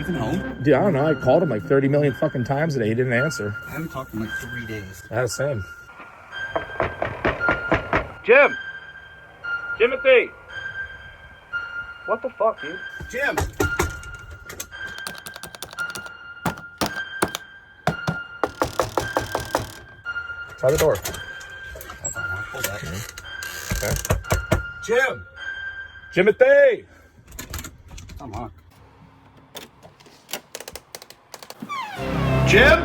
even home? Dude, I don't know. I called him like 30 million fucking times today. He didn't answer. I haven't talked to him in like 3 days. Yeah, same. Jim! Timothy! What the fuck, dude? Jim! Try the door. Hold on, I'll pull that. Okay. Jim! Timothy! Come on. Jim?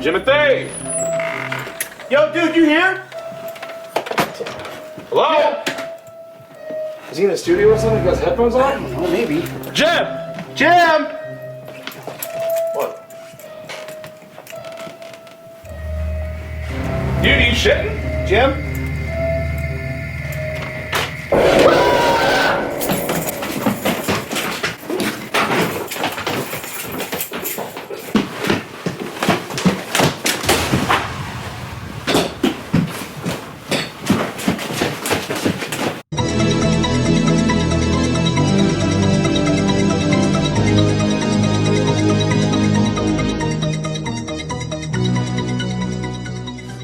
Timothy! Yo, dude, you here? Hello? Is he in the studio or something? He got his headphones I on? don't know, maybe. Jim! Jim! What? Dude, are you shitting? Jim?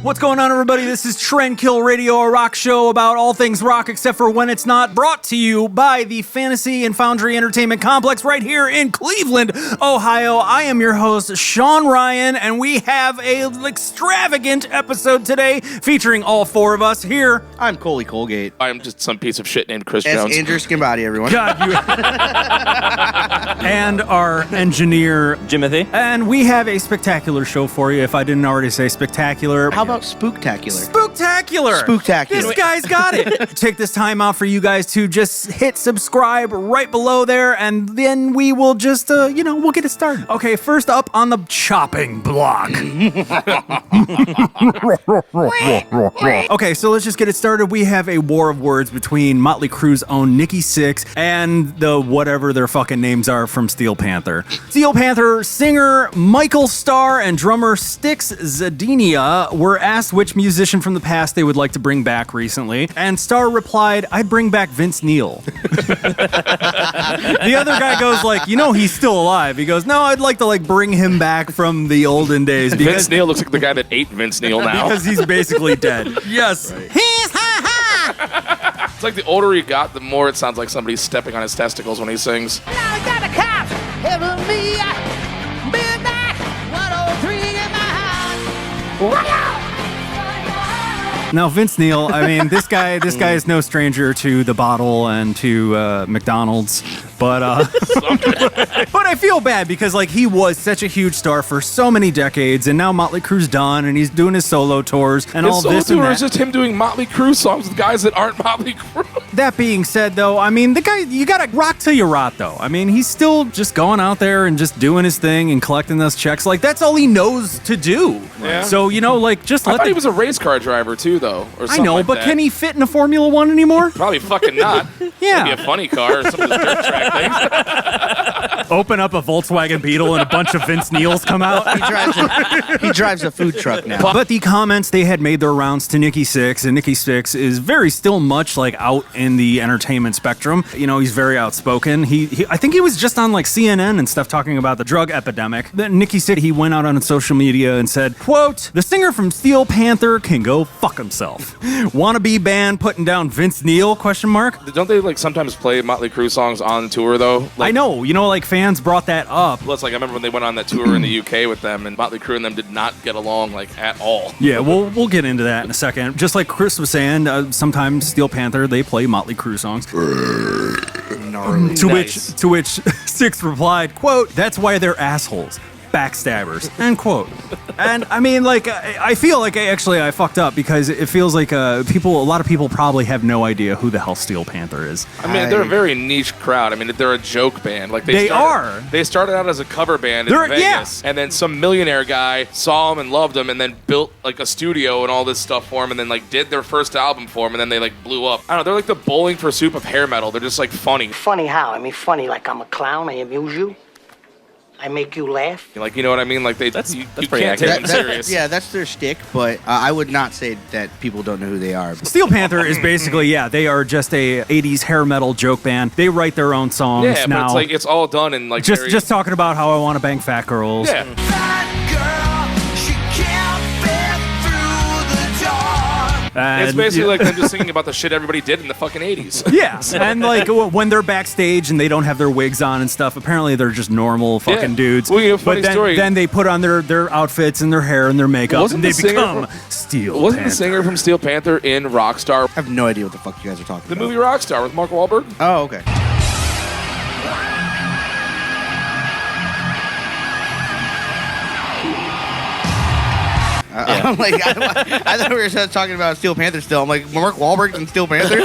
What's going on, everybody? This is Trendkill Radio, a rock show about all things rock except for when it's not, brought to you by the Fantasy and Foundry Entertainment Complex right here in Cleveland, Ohio. I am your host, Sean Ryan, and we have an extravagant episode today featuring all four of us here. I'm Coley Colgate. I'm just some piece of shit named Chris That's Jones. Andrew Skimbody, everyone. God, you... And our engineer, Jimothy. And we have a spectacular show for you, if I didn't already say spectacular. How about Spooktacular? Spooktacular! Spooktacular. This guy's got it. Take this time out for you guys to just hit subscribe right below there, and then we will just, we'll get it started. Okay, first up on the chopping block. Okay, so let's just get it started. We have a war of words between Motley Crue's own Nikki Sixx and the whatever their fucking names are from Steel Panther. Steel Panther singer Michael Starr and drummer Sixx Zadenia were asked which musician from the past they would like to bring back recently, and Starr replied, "I'd bring back Vince Neil." The other guy goes like, he's still alive. He goes, "No, I'd like to bring him back from the olden days." Because Vince Neil looks like the guy that ate Vince Neil now. because he's basically dead. Yes. Right. He's ha It's like the older he got, the more it sounds like somebody's stepping on his testicles when he sings. Now I got the cops helping me midnight 103 in my house. Now, Vince Neil, I mean, this guy is no stranger to the bottle and to McDonald's, but but I feel bad because he was such a huge star for so many decades, and now Motley Crue's done, and he's doing his solo tours and all this and Or that. is just him doing Motley Crue songs with guys that aren't Motley Crue. That being said, though, I mean, the guy, you gotta rock till you rot, though. I mean, he's still just going out there and just doing his thing and collecting those checks. That's all he knows to do. Yeah. So, just I let thought he was a race car driver too, though. Or I something know, like but that. can he fit in a Formula One anymore? Probably fucking not. Yeah. Maybe a funny car or some of those dirt track things. Open up a Volkswagen Beetle and a bunch of Vince Neils come out. He drives a food truck now. But the comments, they had made their rounds to Nikki Sixx, and Nikki Sixx is very still much out in the entertainment spectrum. He's very outspoken. I think he was just on CNN and stuff talking about the drug epidemic. Then Nikki said he went out on social media and said, quote, "The singer from Steel Panther can go fuck himself. Wannabe band putting down Vince Neil, question mark." Don't they sometimes play Motley Crue songs on tour though? I know, fans brought that up. Well, it's I remember when they went on that tour in the UK with them, and Motley Crue and them did not get along at all. Yeah, we'll get into that in a second. Just like Chris was saying, sometimes Steel Panther, they play Motley Crue songs. Gnarly. To which Sixx replied, quote, "That's why they're assholes. Backstabbers," end quote. And I mean, I feel like I fucked up because it feels like a lot of people probably have no idea who the hell Steel Panther is. I mean, they're a very niche crowd. I mean, they're a joke band. They started out as a cover band in Vegas, and then some millionaire guy saw them and loved them, and then built a studio and all this stuff for them, and then did their first album for them, and then they blew up. I don't know. They're like the Bowling for Soup of hair metal. They're just funny. Funny how? I mean, funny like I'm a clown. I amuse you. I make you laugh. Like, you know what I mean? Like, you pretty can't accurate. take them serious. Yeah, that's their shtick, but I would not say that people don't know who they are. Steel Panther is basically, they are just a 80s hair metal joke band. They write their own songs Yeah, now. but it's like, it's all done in, like, just talking about how I want to bang fat girls. Yeah. It's basically like them just singing about the shit everybody did in the fucking 80s. Yeah, and like when they're backstage and they don't have their wigs on and stuff, apparently they're just normal fucking dudes. Well, you know, funny but story. then they put on their outfits and their hair and their makeup, and they become Steel Wasn't Panther. the singer from Steel Panther in Rockstar? I have no idea what the fuck you guys are talking The about. movie Rockstar with Mark Wahlberg? Oh, okay. I'm like, I thought we were talking about Steel Panther still. I'm like, Mark Wahlberg and Steel Panther?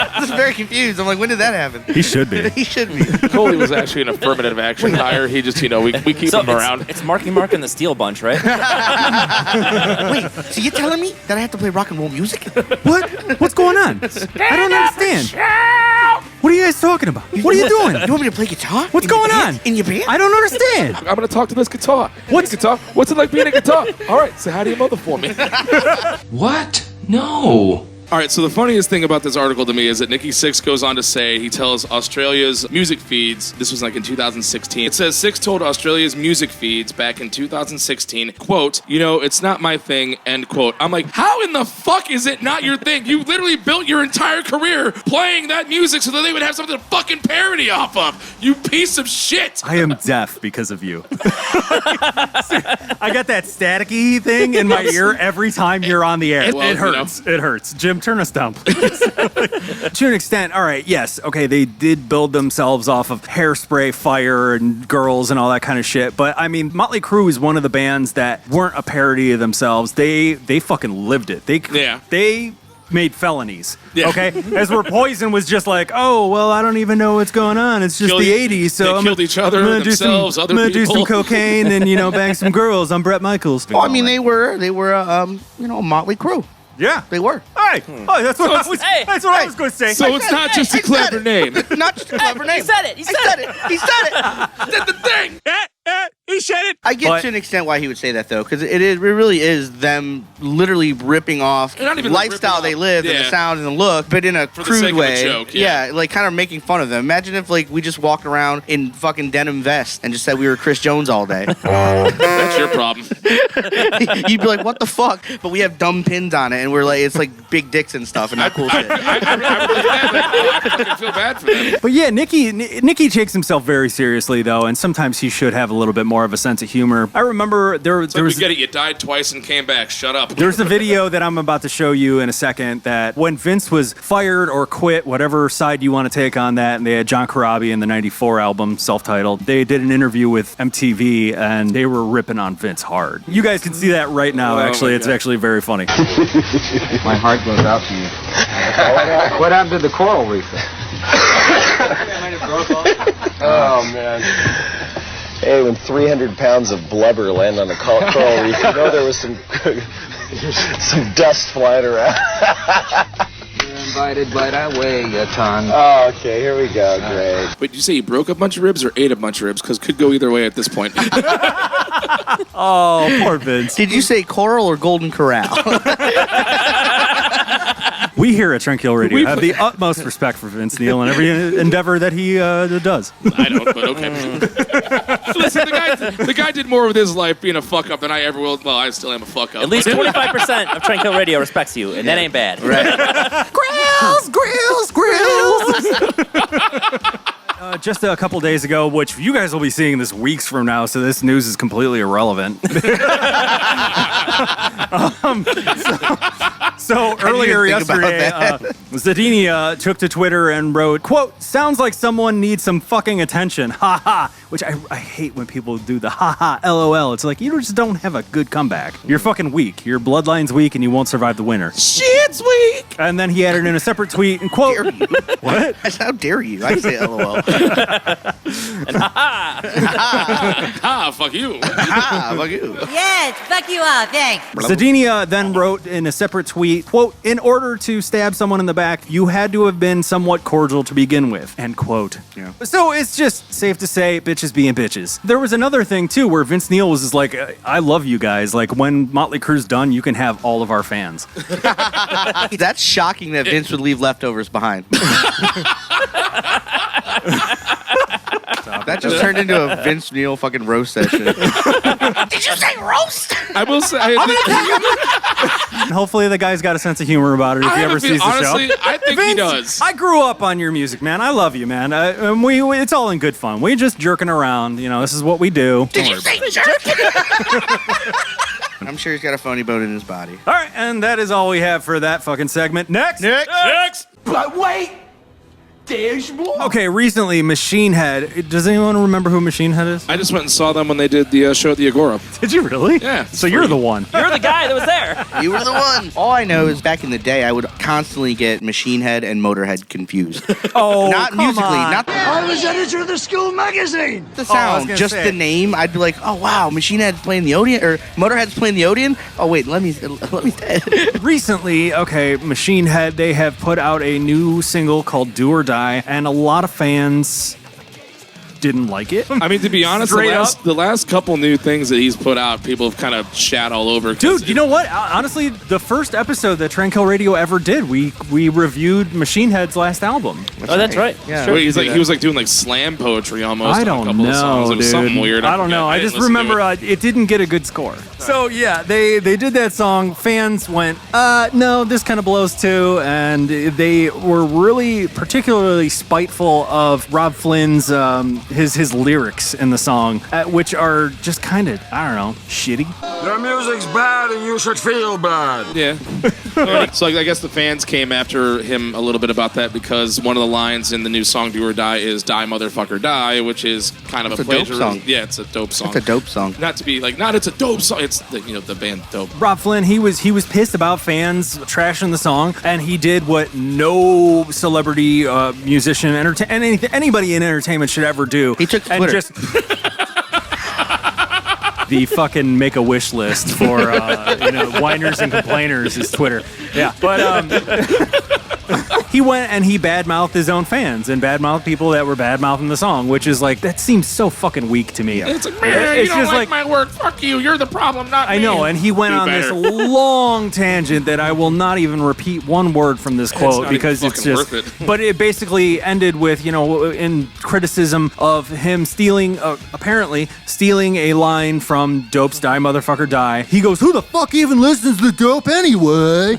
I was very confused. I'm like, when did that happen? He should be. He should be. Coley was actually an affirmative action hire. He just, we keep him around. It's Marky Mark and the Steel Bunch, right? Wait, so you're telling me that I have to play rock and roll music? What? What's going on? I don't understand. What are you guys talking about? What are you doing? You want me to play guitar? What's In your going band? on? In your band? I don't understand. I'm going to talk to this guitar. What's guitar? What's it like being a guitar? All right, so how do you mother for me? What? No. All right, so the funniest thing about this article to me is that Nikki Sixx goes on to say, he tells Australia's music feeds, this was like in 2016, it says Sixx told Australia's music feeds back in 2016, quote, it's not my thing, end quote. I'm like, how in the fuck is it not your thing? You literally built your entire career playing that music so that they would have something to fucking parody off of, you piece of shit. I am deaf because of you. I got that staticky thing in my ear every time you're on the air. Well, it hurts. It hurts. Jim, turn us down, please. To an extent, all right, yes, okay, they did build themselves off of hairspray, fire, and girls and all that kind of shit. But I mean, Motley Crue is one of the bands that weren't a parody of themselves. They fucking lived it. They made felonies. Yeah. Okay? As where Poison was just like, oh, well, I don't even know what's going on. It's just the 80s. So they killed each other, themselves, other I'm gonna do people. some cocaine and, bang some girls. I'm Bret Michaels. Well, I mean, they were a Motley Crue. Yeah. They were. Hey. Oh, that's what I was I was going to say. So it's not just a clever name. Not just a clever name. He said it. He said it. Did the thing. He said it. I get to an extent why he would say that, though, because it really is them literally ripping off Not the even lifestyle they live and the sound and the look, but in a For the sake crude of a way. joke, yeah. Like kind of making fun of them. Imagine if we just walked around in fucking denim vests and just said we were Chris Jones all day. That's your problem. You'd be like, what the fuck? But we have dumb pins on it, and we're like, it's like big dicks and stuff and that cool shit. I fucking feel bad for them. But yeah, Nikki takes himself very seriously, though, and sometimes he should have a little bit more of a sense of humor. I remember there was... We get it. You died twice and came back. Shut up. There's a video that I'm about to show you in a second that when Vince was fired or quit, whatever side you want to take on that, and they had John Corabi in the 94 album, self-titled, they did an interview with MTV, and they were ripping on Vince hard. You guys can see that right now, actually. It's actually very funny. My heart goes out to you. What happened to the coral reef? Oh, man. Hey, when 300 pounds of blubber land on a coral reef, there was some dust flying around. You're invited, but I weigh a ton. Oh, okay, here we go. Great. Wait, did you say you broke a bunch of ribs or ate a bunch of ribs? Because could go either way at this point. Oh, poor Vince. Did you say coral or golden corral? We here at Tranquil Radio have the utmost respect for Vince Neil and every endeavor that he does. I don't, but okay. Listen, the guy did more with his life being a fuck up than I ever will. Well, I still am a fuck up. At least 25% of Tranquil Radio respects you, and that ain't bad. Right. Grills. Just a couple days ago, which you guys will be seeing this weeks from now, so this news is completely irrelevant. So earlier yesterday, Zadini took to Twitter and wrote, quote, "Sounds like someone needs some fucking attention, haha," which I hate when people do the haha, LOL. It's like, you just don't have a good comeback. You're fucking weak. Your bloodline's weak and you won't survive the winter. Shit's weak. And then he added in a separate tweet and quote, what? How dare you? I say LOL. And ha-ha. Ah, fuck you. Ah, fuck you. Yes, fuck you off, yeah. Thanks. Zadinia then wrote in a separate tweet, quote, in order to stab someone in the back, you had to have been somewhat cordial to begin with, end quote. Yeah. So it's just safe to say, bitches being bitches. There was another thing, too, where Vince Neil was just like, I love you guys. Like, when Motley Crue's done, you can have all of our fans. That's shocking that Vince would leave leftovers behind. That just turned into a Vince Neil fucking roast session. Did you say roast? I will say. Hopefully the guy's got a sense of humor about it if he ever sees the show. Honestly, I think Vince, he does. I grew up on your music, man. I love you, man. It's all in good fun. We just jerking around. You know, this is what we do. Did you say jerk? I'm sure he's got a phony bone in his body. All right, and that is all we have for that fucking segment. Next. But wait, there's more. Okay, recently, Machinehead. Does anyone remember who Machinehead is? I just went and saw them when they did the show at the Agora. Did you really? Yeah. So you're the one. You're the guy that was there. You were the one. All I know is back in the day, I would constantly get Machinehead and Motorhead confused. Oh, not come musically, on. not I was editor of the school magazine. the sound, gonna just say. the name. I'd be like, oh wow, Machinehead's playing the Odeon, or Motorhead's playing the Odeon. Oh wait, let me. Recently, okay, Machinehead, they have put out a new single called Do or Die, and a lot of fans didn't like it. I mean, to be honest, the last couple new things that he's put out, people have kind of shat all over. Dude, you know what? Honestly, the first episode that Tranquil Radio ever did, we reviewed Machinehead's last album. That's right. Yeah. Wait, he was like doing like slam poetry almost. I on a don't couple of songs. know, It was dude. something weird. I don't know. I didn't just listen to remember it. it didn't get a good score. So yeah, they did that song. Fans went, no, this kind of blows too, and they were really particularly spiteful of Robb Flynn's his lyrics in the song, which are just kind of, I don't know, shitty. Your music's bad and you should feel bad. Yeah. So I guess the fans came after him a little bit about that because one of the lines in the new song Do or Die is "Die motherfucker die," which is kind of It's a a dope plagiarism. song. Yeah, it's a dope song. It's a dope song. Not to be like, it's a dope song. It's the band Dope. Robb Flynn, he was pissed about fans trashing the song, and he did what no celebrity, musician, anybody in entertainment should ever do. He took to and Twitter. just the fucking make-a-wish list for whiners and complainers is Twitter. Yeah, but he went and he badmouthed his own fans and badmouthed people that were badmouthing the song, which is like, that seems so fucking weak to me. It's like, man, you don't just like my work. Fuck you. You're the problem, not me. I know, and he went Do on better. this long tangent that I will not even repeat one word from this quote not because even it's fucking just. worth it. But it basically ended with, in criticism of him apparently stealing a line from Dope's "Die Motherfucker Die." He goes, "Who the fuck even listens to Dope anyway?"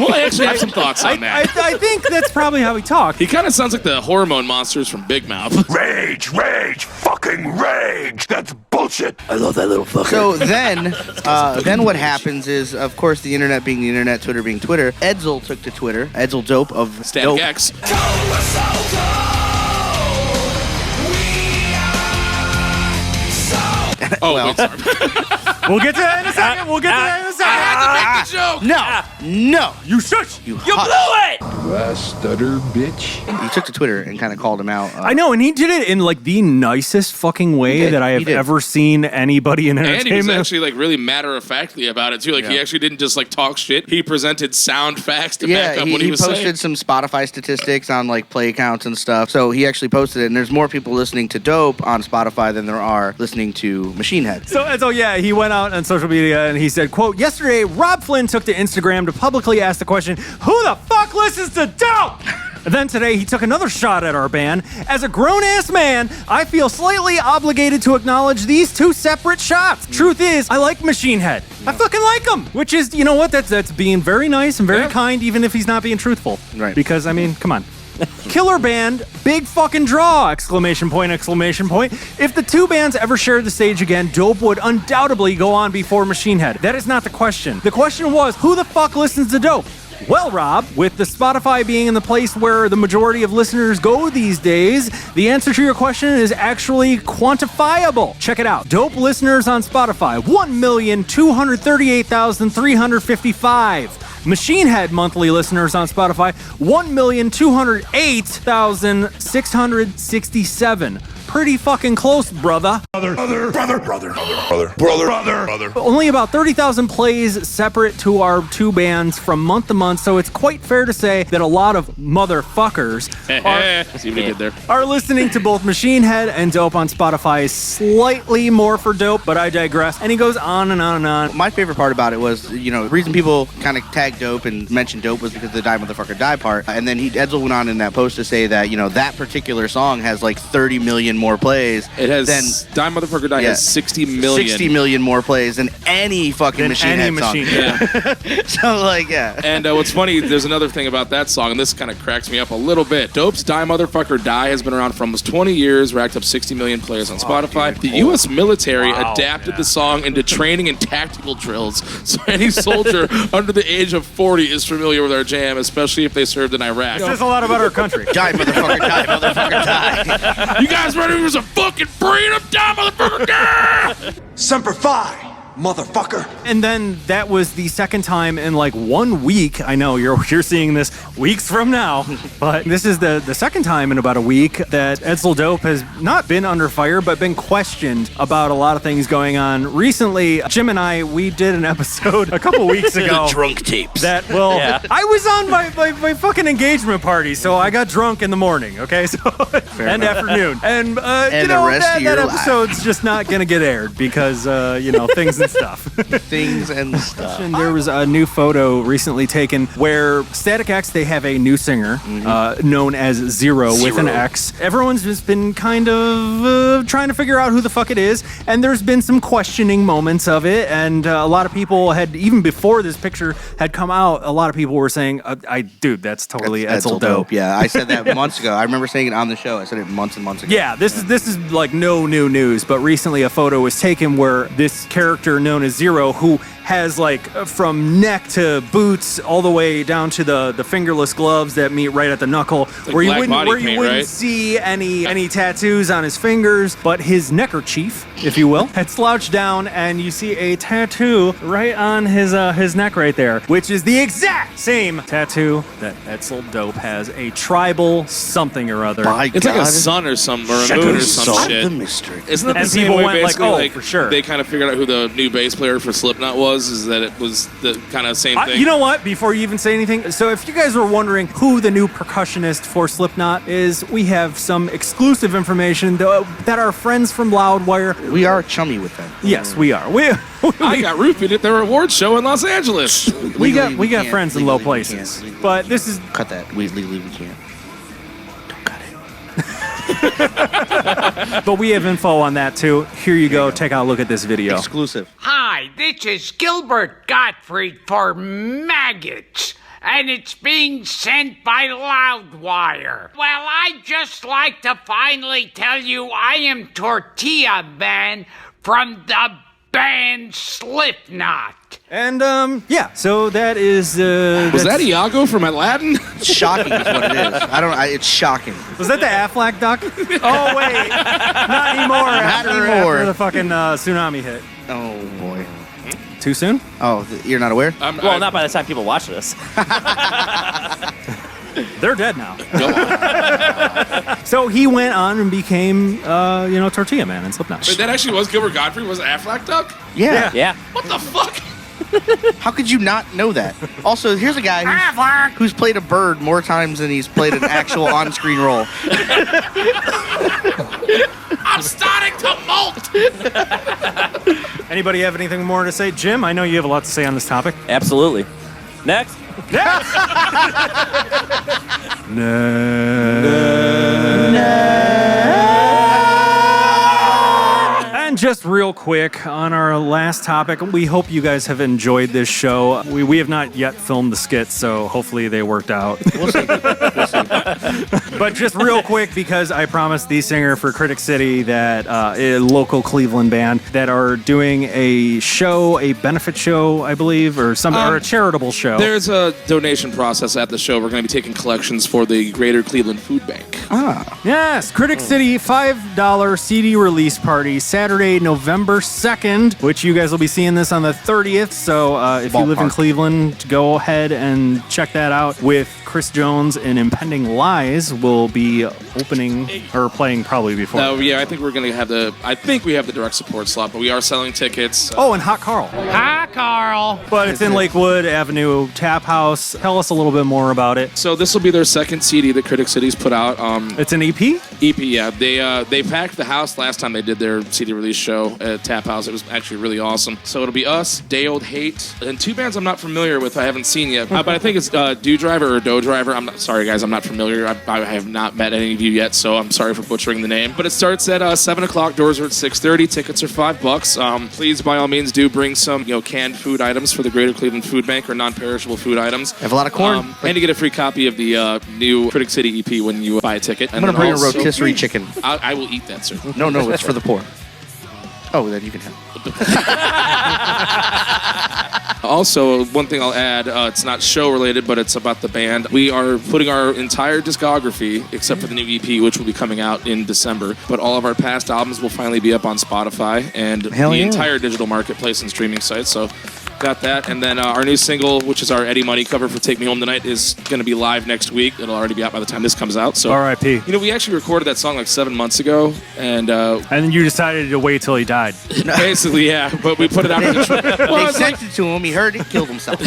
Well, I actually have some thoughts on that. I think that's probably how he talked. He kind of sounds like the hormone monsters from Big Mouth. Rage, fucking rage. That's bullshit. I love that little fucker. So then what happens is, of course, the internet being the internet, Twitter being Twitter, Edsel took to Twitter. Edsel Dope of Static Dope. X. Oh, Well. wait, sorry. We'll get to that in a second. I had to make the joke. No. You shush. You You hush. blew it! I stutter, bitch. He took to Twitter and kind of called him out. I know, and he did it in like the nicest fucking way did. that I He have did. ever seen anybody in And entertainment. he was actually like really matter-of-factly about it too. Like he actually didn't just like talk shit. He presented sound facts to back up what he was posted saying. some Spotify statistics on like play counts and stuff. So he actually posted it, and there's more people listening to Dope on Spotify than there are listening to Machinehead. So yeah, he went out on social media and he said, quote, "Yesterday, Robb Flynn took to Instagram to publicly ask the question, who the fuck listens to Dope?" And then today, he took another shot at our band. As a grown-ass man, I feel slightly obligated to acknowledge these two separate shots. Truth is, I like Machinehead. I fucking like him. Which is, you know what, that's being very nice and very kind, even if he's not being truthful. Right. Because, I mean, come on. Killer band, big fucking draw, exclamation point, exclamation point. If the two bands ever shared the stage again, Dope would undoubtedly go on before Machinehead. That is not the question. The question was, who the fuck listens to Dope? Well, Rob, with the Spotify being in the place where the majority of listeners go these days, the answer to your question is actually quantifiable. Check it out. Dope listeners on Spotify, 1,238,355. Machinehead monthly listeners on Spotify, 1,208,667. pretty fucking close, brother. Brother. Only about 30,000 plays separate to our two bands from month to month, so it's quite fair to say that a lot of motherfuckers are listening to both Machinehead and Dope on Spotify. Slightly more for Dope, but I digress. And he goes on and on and on. My favorite part about it was, the reason people kind of tagged Dope and mentioned Dope was because of the Die Motherfucker Die part. And then Edsel went on in that post to say that, that particular song has like 30 million more plays. It has, Die Motherfucker Die has 60 million. 60 million more plays than any fucking Machinehead song. Yeah. So, And what's funny, there's another thing about that song, and this kind of cracks me up a little bit. Dope's Die Motherfucker Die has been around for almost 20 years, racked up 60 million players on Spotify. The U.S. military adapted the song into training and tactical drills, so any soldier under the age of 40 is familiar with our jam, especially if they served in Iraq. It says a lot about our country. Die, motherfucker, die, motherfucker, die. You guys ready for some fucking freedom? Die, motherfucker, die! Semper Fi, motherfucker. And then that was the second time in 1 week. I know you're seeing this weeks from now, but this is the second time in about a week that Edsel Dope has not been under fire, but been questioned about a lot of things going on. Recently, Jim and we did an episode a couple weeks ago. The drunk tapes. I was on my fucking engagement party, so I got drunk in the morning, okay? So and afternoon. And that episode's just not going to get aired because, things and stuff. Things and stuff. And there was a new photo recently taken where Static X, they have a new singer known as Zero with an X. Everyone's just been kind of trying to figure out who the fuck it is, and there's been some questioning moments of it, and a lot of people had, even before this picture had come out, a lot of people were saying, dude, that's totally Edsel Dope. Yeah, I said that months ago. I remember saying it on the show. I said it months and months ago. Yeah, this is no new news, but recently a photo was taken where this character known as Zero, who has from neck to boots all the way down to the fingerless gloves that meet right at the knuckle, where you wouldn't see any tattoos on his fingers, but his neckerchief, if you will, had slouched down, and you see a tattoo right on his neck right there, which is the exact same tattoo that Edsel Dope has, a tribal something or other. It's like a sun or a moon or some shit. The mystery. Isn't that the same people way went basically, for sure. They kind of figured out who the new bass player for Slipknot was? Is that it was the kind of same thing? You know what? Before you even say anything, so if you guys were wondering who the new percussionist for Slipknot is, we have some exclusive information that our friends from Loudwire. We are chummy with them. Yes, we are. I got roofied at their awards show in Los Angeles. we got friends in low places, but this is cut that. Legally, we can't. Don't cut it. But we have info on that too. Here you go. Take a look at this video. Exclusive. Hi, this is Gilbert Godfried for Maggots, and it's being sent by Loudwire. Well, I'd just like to finally tell you I am Tortilla Man from the band Slipknot. And so that is. Was that Iago from Aladdin? It's shocking, is what it is. It's shocking. Was that the Aflac duck? Oh wait, not anymore. After the fucking tsunami hit. Oh boy. Too soon? Oh, you're not aware? Not by the time people watch this. They're dead now. So he went on and became, Tortilla Man in Slipknot. Wait, that actually was Gilbert Godfried? Was Aflac Duck? Yeah. What the fuck? How could you not know that? Also, here's a guy who's played a bird more times than he's played an actual on-screen role. I'm starting to molt! Anybody have anything more to say? Jim, I know you have a lot to say on this topic. Absolutely. Next. And just real quick on our last topic, we hope you guys have enjoyed this show. We have not yet filmed the skits, so hopefully they worked out. We'll see. But just real quick, because I promised the singer for Critic City, that a local Cleveland band, that are doing a show, a benefit show, I believe, or a charitable show. There's a donation process at the show. We're going to be taking collections for the Greater Cleveland Food Bank. Yes, Critic City $5 CD release party, Saturday, Saturday, November 2nd, which you guys will be seeing this on the 30th. So if you live in Cleveland, go ahead and check that out with Chris Jones and Impending Lies will be opening or playing probably before. Yeah, I think we're going to have we have the direct support slot, but we are selling tickets. Oh, and Hot Carl. Hi, Carl. But it's in Lakewood Avenue Tap House. Tell us a little bit more about it. So this will be their second CD that Critic City's put out. It's an EP? EP, yeah. They packed the house last time they did their CD release show at Tap House. It was actually really awesome. So it'll be us, Day Old Hate, and two bands I'm not familiar with, I haven't seen yet. But I think it's Do Driver or Doe Driver. I'm not sorry, guys, I'm not familiar. I have not met any of you yet, so I'm sorry for butchering the name. But it starts at 7 o'clock. Doors are at 6:30. Tickets are $5. Please, by all means, do bring some canned food items for the Greater Cleveland Food Bank or non-perishable food items. I have a lot of corn. And to get a free copy of the new Critic City EP when you buy a ticket. I'm going to bring a rotisserie chicken. I will eat that, sir. No, it's for the poor. Oh, then you can have it. Also, one thing I'll add, it's not show related, but it's about the band. We are putting our entire discography, except for the new EP, which will be coming out in December. But all of our past albums will finally be up on Spotify and entire digital marketplace and streaming sites. So got that. And then our new single, which is our Eddie Money cover for Take Me Home Tonight, is going to be live next week. It'll already be out by the time this comes out. So R.I.P. We actually recorded that song like 7 months ago. And then you decided to wait till he died. Basically, yeah. But we put it out in the They sent it to him. He heard it, killed himself.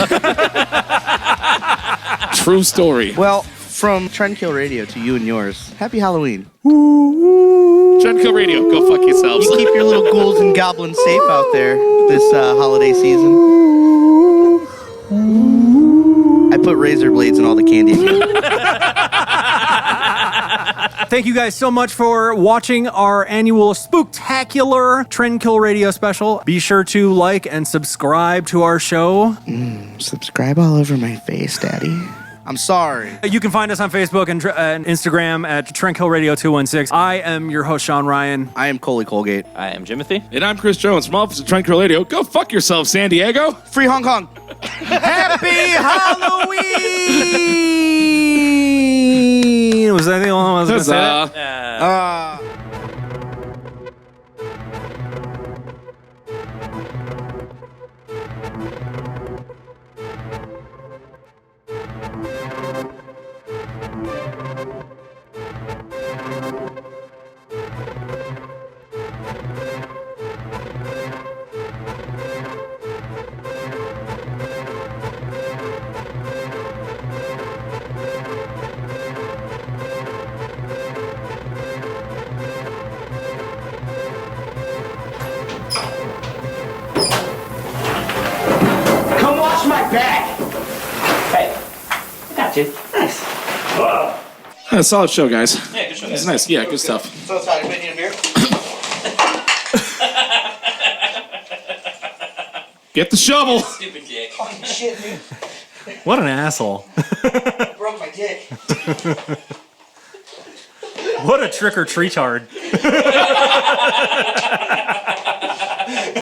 True story. Well, from Trendkill Radio to you and yours, happy Halloween. Trendkill Radio, go fuck yourselves. You keep your little ghouls and goblins safe out there this holiday season. I put razor blades in all the candy again. Thank you guys so much for watching our annual Spooktacular Trendkill Radio special. Be sure to like and subscribe to our show. Subscribe all over my face, Daddy. I'm sorry. You can find us on Facebook and Instagram at Trendkill Radio 216. I am your host, Sean Ryan. I am Coley Colgate. I am Jimothy. And I'm Chris Jones from Office of Trendkill Radio. Go fuck yourself, San Diego. Free Hong Kong. Happy Halloween! Was that the only one I was going to say that? Come wash my back. Hey, I got you. Nice. A solid show, guys. Yeah, good show. It's nice. Yeah, good stuff. So it's not a beer? Get the shovel. Stupid dick. Fucking shit, dude. What an asshole. Broke my dick. What a trick or treatard.